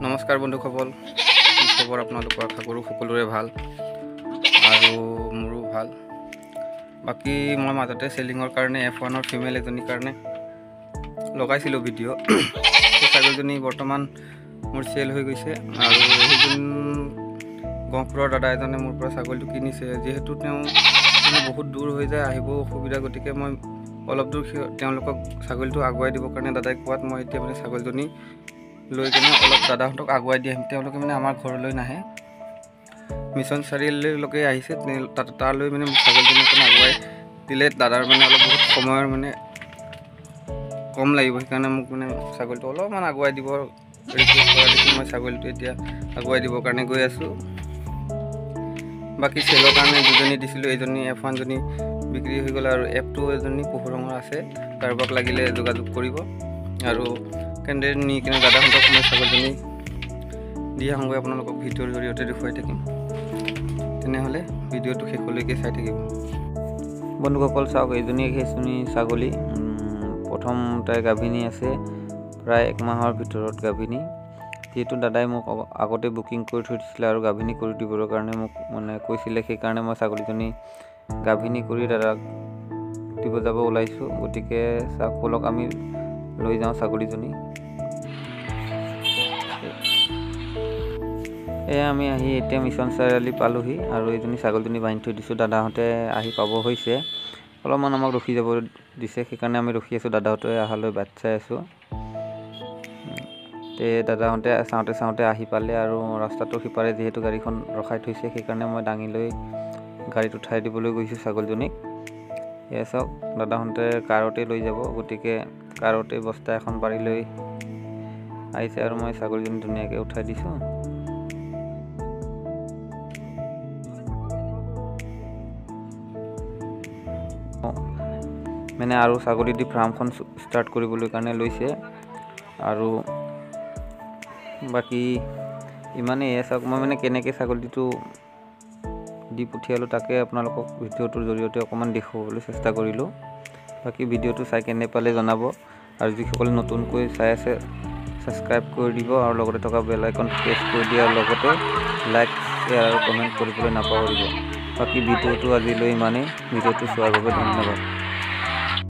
নমস্কাৰ বন্ধুসকল, কি খবৰ আপোনালোকৰ? আশা কৰোঁ সকলোৰে ভাল আৰু মোৰো ভাল। বাকী মই মাজতে চেলিঙৰ কাৰণে F1ৰ ফিমেল এজনীৰ কাৰণে লগাইছিলোঁ ভিডিঅ'। ছাগলীজনী বৰ্তমান মোৰ চেল হৈ গৈছে আৰু সেইজন গহপুৰৰ দাদা এজনে মোৰ পৰা ছাগলীটো কিনিছে। যিহেতু তেওঁ বহুত দূৰ হৈ যায়, আহিব অসুবিধা, গতিকে মই অলপ দূৰ তেওঁলোকক ছাগলীটো আগুৱাই দিবৰ কাৰণে দাদাই কোৱাত মই এতিয়া ছাগলীজনী লৈ কিনে অলপ দাদাহঁতক আগুৱাই দি আহিম। তেওঁলোকে আমাৰ ঘৰলৈ নাহে, মিছন চাৰিআলিলৈকে আহিছে। তালৈ ছাগলীজনী আগুৱাই দিলে দাদাৰ অলপ বহুত সময়ৰ কম লাগিব, সেইকাৰণে মোক ছাগলীটো অলপমান আগুৱাই দিব ৰিকুৱেষ্ট কৰা দেখি মই ছাগলীটো এতিয়া আগুৱাই দিবৰ কাৰণে গৈ আছোঁ। বাকী চেলৰ কাৰণে দুজনী দিছিলোঁ, এজনী F1 জনী বিক্ৰী হৈ গ'ল আৰু F2 এজনী পহু ৰঙৰ আছে। কাৰোবাক লাগিলে যোগাযোগ কৰিব আৰু কেনেদৰে নি কিনে দাদাহঁতক মই ছাগলীজনী দি আহোঁগৈ, আপোনালোকক ভিডিঅ'ৰ জৰিয়তে দেখুৱাই থাকিম। তেনেহ'লে ভিডিঅ'টো শেষলৈকে চাই থাকিব। বন্ধুসকল চাওক, এইজনী সেইজনী ছাগলী। প্ৰথম তাই গাভিনী আছে, প্ৰায় 1 মাহৰ ভিতৰত গাভিনী। যিহেতু দাদাই মোক আগতে বুকিং কৰি থৈ দিছিলে আৰু গাভিনী কৰি দিবৰ কাৰণে মোক কৈছিলে, সেইকাৰণে মই ছাগলীজনী গাভিনী কৰি দাদাক দিব যাব ওলাইছোঁ। গতিকে চাওক, বলক আমি লৈ যাওঁ ছাগলীজনী। এয়া আমি আহি এতিয়া মিছন চাৰিআলি পালোহি আৰু এইজনী ছাগলীজনী বান্ধি থৈ দিছোঁ। দাদাহঁতে আহি পাব হৈছে, অলপমান আমাক ৰখি যাব দিছে, সেইকাৰণে আমি ৰখি আছোঁ। দাদাহঁতে অহালৈ বাট চাই আছোঁ। দাদাহঁতে চাওঁতে আহি পালে আৰু ৰাস্তাটোৰ সিপাৰে যিহেতু গাড়ীখন ৰখাই থৈছে, সেইকাৰণে মই দাঙি লৈ গাড়ীত উঠাই দিবলৈ গৈছোঁ ছাগলীজনীক। এয়া চাওক, দাদাহঁতে কাৰতে লৈ যাব, গতিকে কাৰতে বস্তা এখন পাৰি লৈ আহিছে আৰু মই ছাগলীজনী ধুনীয়াকৈ উঠাই দিছোঁ। আৰু ছাগলী দি ফাৰ্মখন ষ্টাৰ্ট কৰিবলৈ কাৰণে লৈছে আৰু বাকী ইমানেই। চাওক, মই কেনেকৈ ছাগলীটো দি পঠিয়ালোঁ তাকে আপোনালোকক ভিডিঅ'টোৰ জৰিয়তে অকণমান দেখুৱাবলৈ চেষ্টা কৰিলোঁ। বাকী ভিডিঅ'টো চাই কেনে পালে জনাব আৰু যিসকলে নতুনকৈ চাই আছে ছাবস্ক্ৰাইব কৰি দিব আৰু লগতে থকা বেল আইকন প্ৰেছ কৰি দিয়াৰ লগতে লাইক, শ্বেয়াৰ আৰু কমেণ্ট কৰিবলৈ নাপাহৰিব। বাকী ভিডিঅ'টো আজিলৈ ইমানেই। ভিডিঅ'টো চোৱাৰ বাবে ধন্যবাদ।